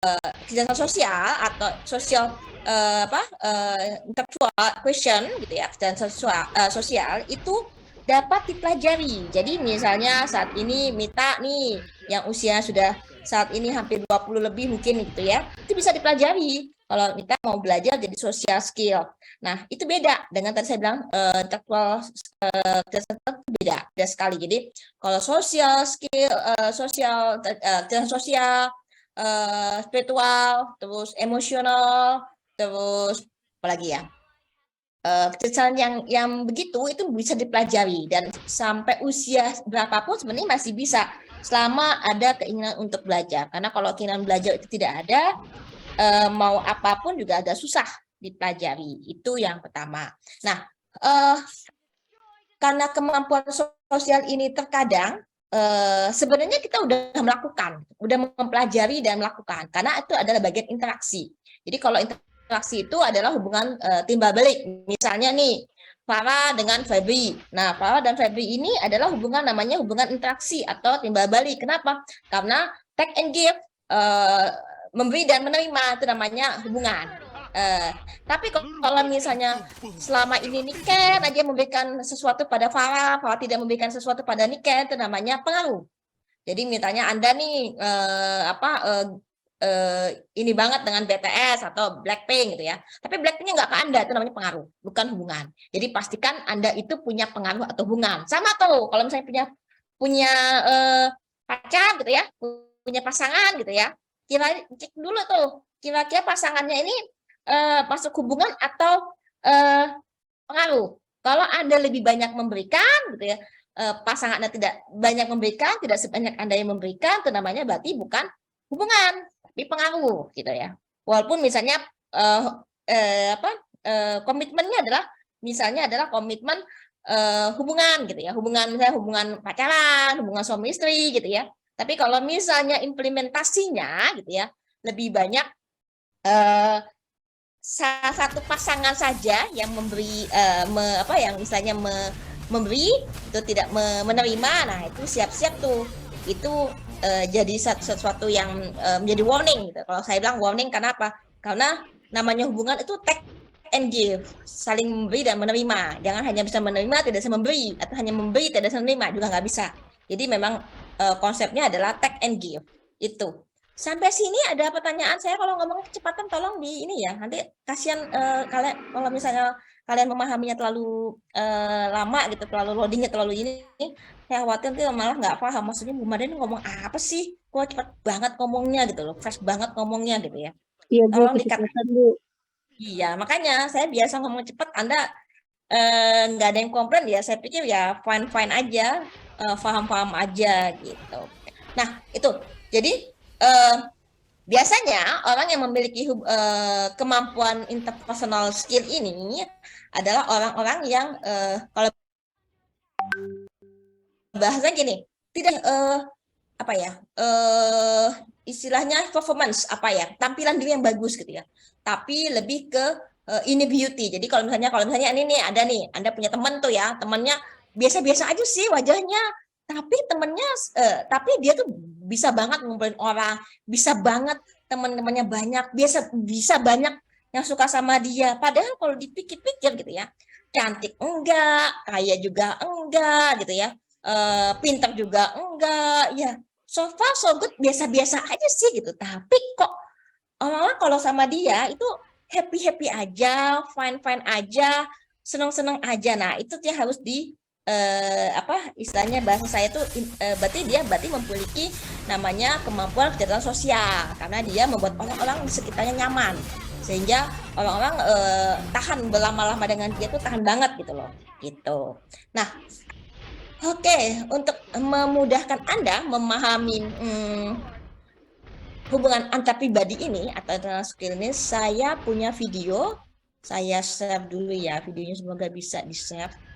kecerdasan sosial atau sosial intellectual question gitu ya, kecerdasan sosial itu dapat dipelajari. Jadi misalnya saat ini Mita nih yang usia sudah saat ini hampir 20 lebih mungkin gitu ya, itu bisa dipelajari kalau Mita mau belajar jadi social skill. Nah, itu beda dengan tadi saya bilang intellectual beda sekali. Jadi kalau social skill, sosial, spiritual, terus emosional, terus apalagi ya, kecerdasan yang begitu itu bisa dipelajari dan sampai usia berapapun sebenarnya masih bisa selama ada keinginan untuk belajar. Karena kalau keinginan belajar itu tidak ada, mau apapun juga agak susah dipelajari. Itu yang pertama. Nah, karena kemampuan sosial ini terkadang sebenarnya kita udah melakukan, udah mempelajari dan melakukan, karena itu adalah bagian interaksi. Jadi kalau interaksi itu adalah hubungan timbal balik. Misalnya nih, Farah dengan Febri. Nah, Farah dan Febri ini adalah hubungan namanya hubungan interaksi atau timbal balik. Kenapa? Karena take and give, memberi dan menerima itu namanya hubungan. Tapi kalau misalnya selama ini Niken aja memberikan sesuatu pada Farah, Farah tidak memberikan sesuatu pada Niken, itu namanya pengaruh. Jadi misalnya Anda nih ini banget dengan BTS atau Blackpink gitu ya. Tapi Blackpinknya nggak ke Anda, itu namanya pengaruh, bukan hubungan. Jadi pastikan Anda itu punya pengaruh atau hubungan. Sama tuh kalau misalnya punya pacar gitu ya, punya pasangan gitu ya. Cek dulu tuh, kira-kira pasangannya ini masuk hubungan atau pengaruh. Kalau Anda lebih banyak memberikan gitu ya, pasangan Anda tidak banyak memberikan, tidak sebanyak Anda yang memberikan, itu namanya berarti bukan hubungan, tapi pengaruh gitu ya. Walaupun misalnya komitmennya adalah misalnya adalah komitmen hubungan gitu ya, hubungan misalnya hubungan pacaran, hubungan suami istri gitu ya. Tapi kalau misalnya implementasinya gitu ya, lebih banyak salah satu pasangan saja yang memberi yang misalnya memberi itu tidak menerima, nah itu siap-siap tuh itu jadi sesuatu yang menjadi warning gitu. Kalau saya bilang warning karena apa? Karena namanya hubungan itu take and give, saling memberi dan menerima. Jangan hanya bisa menerima tidak bisa memberi, atau hanya memberi tidak bisa menerima, juga nggak bisa. Jadi memang konsepnya adalah take and give itu. Sampai sini ada pertanyaan, saya kalau ngomong kecepatan tolong di ini ya, nanti kasihan kalian kalau misalnya kalian memahaminya terlalu lama gitu, terlalu loadingnya terlalu ini, saya khawatir nanti malah nggak paham maksudnya Bu Mada ini ngomong apa sih, kok cepat banget ngomongnya gitu loh, fresh banget ngomongnya gitu ya. Iya Bu, Tolong dikat. kecepatan Bu. Iya, makanya saya biasa ngomong cepat, Anda nggak ada yang komplain ya, saya pikir ya fine-fine aja, paham-paham aja gitu. Nah, itu. Jadi biasanya orang yang memiliki kemampuan interpersonal skill ini adalah orang-orang yang kalau bahasa gini, tidak istilahnya performance tampilan diri yang bagus gitu ya, tapi lebih ke inner beauty. Jadi kalau misalnya ini nih ada nih, Anda punya teman tuh ya, temannya biasa-biasa aja sih wajahnya, tapi tapi dia tuh bisa banget ngumpulin orang, bisa banget teman-temannya banyak, bisa banyak yang suka sama dia. Padahal kalau dipikir-pikir gitu ya, cantik enggak, kaya juga enggak gitu ya, pintar juga enggak, ya so far so good, biasa-biasa aja sih gitu. Tapi kok orang-orang kalau sama dia itu happy-happy aja, fine-fine aja, seneng-seneng aja. Nah, itu dia harus istilahnya bahasa saya tuh berarti memiliki namanya kemampuan kecerdasan sosial, karena dia membuat orang-orang di sekitarnya nyaman, sehingga orang-orang tahan berlama-lama dengan dia tuh tahan banget gitu loh gitu. Nah, oke, untuk memudahkan Anda memahami hubungan antar pribadi ini atau internal skill ini, saya punya video. Saya share dulu ya videonya, semoga bisa di-share.